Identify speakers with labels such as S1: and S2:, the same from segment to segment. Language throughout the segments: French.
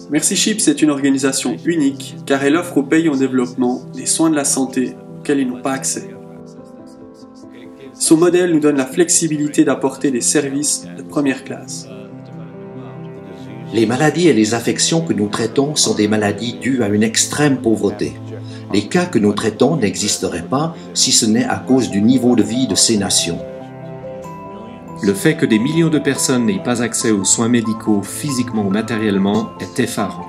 S1: Mercy Ships est une organisation unique car elle offre aux pays en développement des soins de la santé auxquels ils n'ont pas accès. Son modèle nous donne la flexibilité d'apporter des services de première classe.
S2: Les maladies et les affections que nous traitons sont des maladies dues à une extrême pauvreté. Les cas que nous traitons n'existeraient pas si ce n'est à cause du niveau de vie de ces nations.
S3: Le fait que des millions de personnes n'aient pas accès aux soins médicaux physiquement ou matériellement est effarant.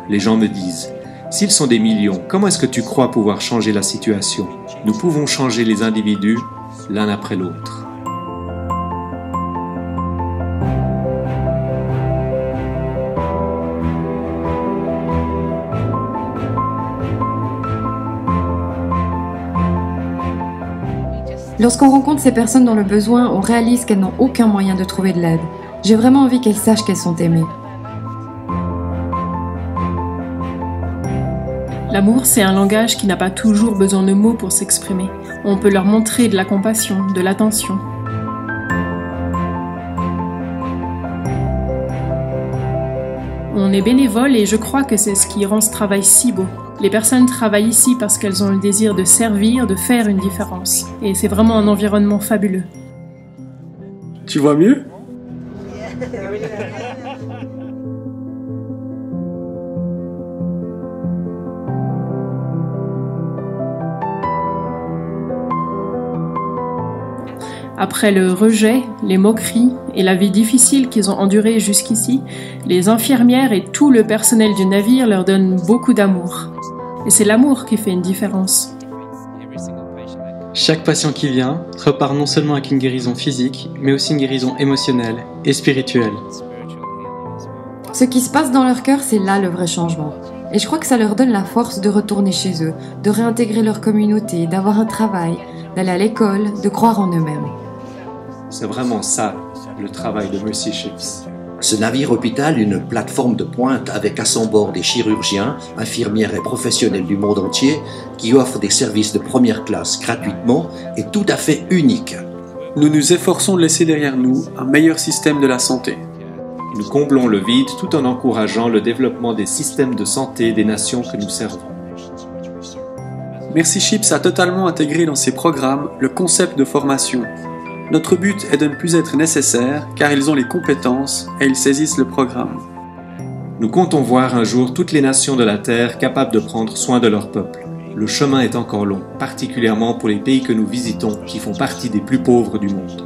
S3: Les gens me disent, s'ils sont des millions, comment est-ce que tu crois pouvoir changer la situation? Nous pouvons changer les individus l'un après l'autre.
S4: Lorsqu'on rencontre ces personnes dans le besoin, on réalise qu'elles n'ont aucun moyen de trouver de l'aide. J'ai vraiment envie qu'elles sachent qu'elles sont aimées.
S5: L'amour, c'est un langage qui n'a pas toujours besoin de mots pour s'exprimer. On peut leur montrer de la compassion, de l'attention. On est bénévole et je crois que c'est ce qui rend ce travail si beau. Les personnes travaillent ici parce qu'elles ont le désir de servir, de faire une différence. Et c'est vraiment un environnement fabuleux.
S1: Tu vois mieux?
S5: Après le rejet, les moqueries et la vie difficile qu'ils ont endurée jusqu'ici, les infirmières et tout le personnel du navire leur donnent beaucoup d'amour. Et c'est l'amour qui fait une différence.
S6: Chaque patient qui vient repart non seulement avec une guérison physique, mais aussi une guérison émotionnelle et spirituelle.
S4: Ce qui se passe dans leur cœur, c'est là le vrai changement. Et je crois que ça leur donne la force de retourner chez eux, de réintégrer leur communauté, d'avoir un travail, d'aller à l'école, de croire en eux-mêmes.
S3: C'est vraiment ça, le travail de Mercy Ships.
S2: Ce navire-hôpital est une plateforme de pointe avec à son bord des chirurgiens, infirmières et professionnels du monde entier qui offrent des services de première classe gratuitement et tout à fait uniques.
S1: Nous nous efforçons de laisser derrière nous un meilleur système de la santé.
S3: Nous comblons le vide tout en encourageant le développement des systèmes de santé des nations que nous servons.
S1: Mercy Ships a totalement intégré dans ses programmes le concept de formation. Notre but est de ne plus être nécessaire car ils ont les compétences et ils saisissent le programme.
S3: Nous comptons voir un jour toutes les nations de la Terre capables de prendre soin de leur peuple. Le chemin est encore long, particulièrement pour les pays que nous visitons qui font partie des plus pauvres du monde.